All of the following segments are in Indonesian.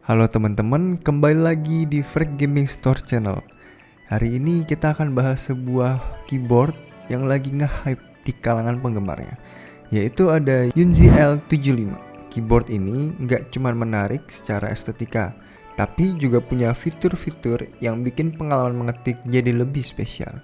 Halo teman-teman, kembali lagi di Freak Gaming Store Channel. Hari ini kita akan bahas sebuah keyboard yang lagi nge-hype di kalangan penggemarnya, yaitu ada Yunzi L75. Keyboard ini nggak cuma menarik secara estetika, tapi juga punya fitur-fitur yang bikin pengalaman mengetik jadi lebih spesial.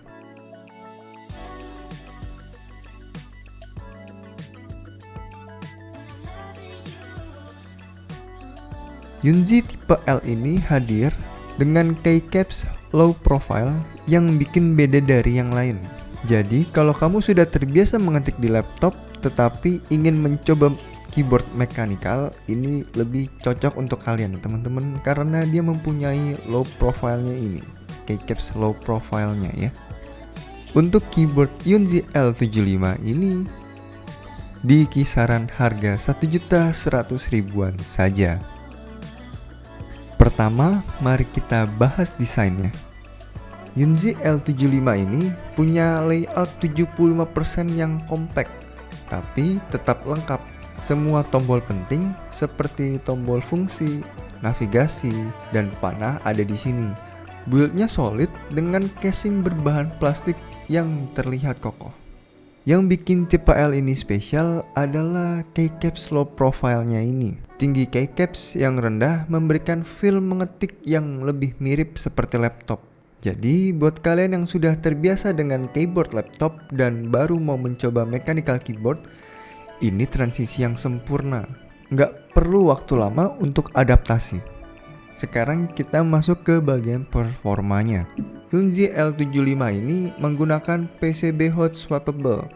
Yunzi tipe L ini hadir dengan keycaps low profile yang bikin beda dari yang lain. Jadi kalau kamu sudah terbiasa mengetik di laptop tetapi ingin mencoba keyboard mechanical, ini lebih cocok untuk kalian teman-teman karena dia mempunyai low profile-nya ini, keycaps low profile-nya ya. Untuk keyboard Yunzi L75 ini di kisaran harga 1.100.000-an saja. Pertama, mari kita bahas desainnya. Yunzi L75 ini punya layout 75% yang compact, tapi tetap lengkap. Semua tombol penting seperti tombol fungsi, navigasi, dan panah ada di sini. Build-nya solid dengan casing berbahan plastik yang terlihat kokoh. Yang bikin tipe L ini spesial adalah keycaps low profile-nya ini. Tinggi keycaps yang rendah memberikan feel mengetik yang lebih mirip seperti laptop. Jadi buat kalian yang sudah terbiasa dengan keyboard laptop dan baru mau mencoba mechanical keyboard, ini transisi yang sempurna. Nggak perlu waktu lama untuk adaptasi. Sekarang kita masuk ke bagian performanya. Yunzi L75 ini menggunakan PCB hot swappable.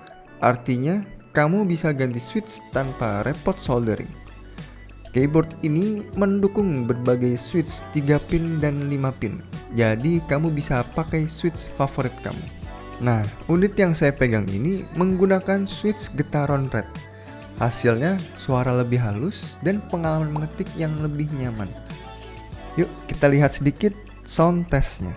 Artinya, kamu bisa ganti switch tanpa repot soldering. Keyboard ini mendukung berbagai switch 3 pin dan 5 pin. Jadi, kamu bisa pakai switch favorit kamu. Nah, unit yang saya pegang ini menggunakan switch Getaron Red. Hasilnya, suara lebih halus dan pengalaman mengetik yang lebih nyaman. Yuk, kita lihat sedikit sound testnya.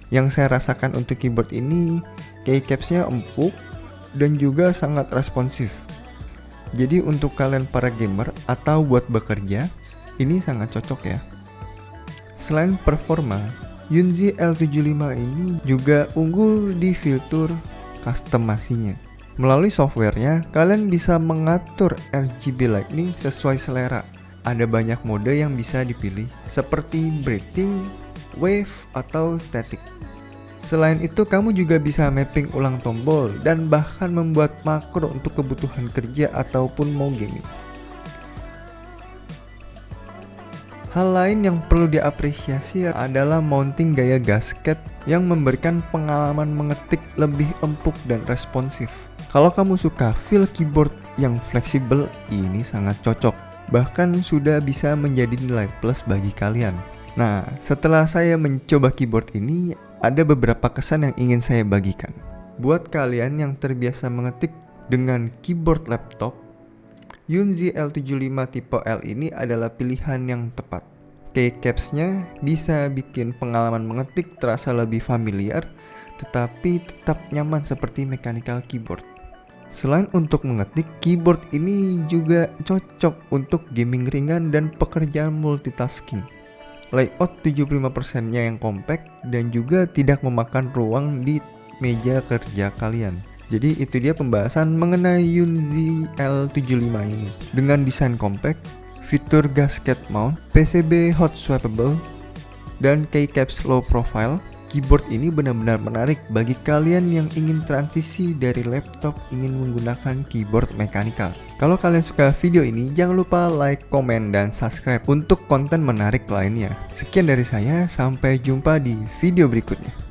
Yang saya rasakan untuk keyboard ini, keycapsnya empuk dan juga sangat responsif. Jadi untuk kalian para gamer atau buat bekerja, ini sangat cocok ya. Selain performa, Yunzi L75 ini juga unggul di fitur customasinya. Melalui softwarenya, kalian bisa mengatur RGB lighting sesuai selera. Ada banyak mode yang bisa dipilih, seperti breathing, wave, atau static. Selain itu, kamu juga bisa mapping ulang tombol dan bahkan membuat makro untuk kebutuhan kerja ataupun mau gaming. Hal lain yang perlu diapresiasi adalah mounting gaya gasket yang memberikan pengalaman mengetik lebih empuk dan responsif. Kalau kamu suka feel keyboard yang fleksibel, ini sangat cocok. Bahkan sudah bisa menjadi nilai plus bagi kalian. Nah, setelah saya mencoba keyboard ini, ada beberapa kesan yang ingin saya bagikan. Buat kalian yang terbiasa mengetik dengan keyboard laptop, Yunzi L75 tipe L ini adalah pilihan yang tepat. Keycaps-nya bisa bikin pengalaman mengetik terasa lebih familiar, tetapi tetap nyaman seperti mechanical keyboard. Selain untuk mengetik, keyboard ini juga cocok untuk gaming ringan dan pekerjaan multitasking. layout 75%-nya yang compact dan juga tidak memakan ruang di meja kerja kalian. Jadi itu dia pembahasan mengenai Yunzi L75 ini. Dengan desain compact, fitur gasket mount, PCB hot swappable, dan keycaps low profile, keyboard ini benar-benar menarik bagi kalian yang ingin transisi dari laptop ingin menggunakan keyboard mekanikal. Kalau kalian suka video ini, jangan lupa like, komen, dan subscribe untuk konten menarik lainnya. Sekian dari saya, sampai jumpa di video berikutnya.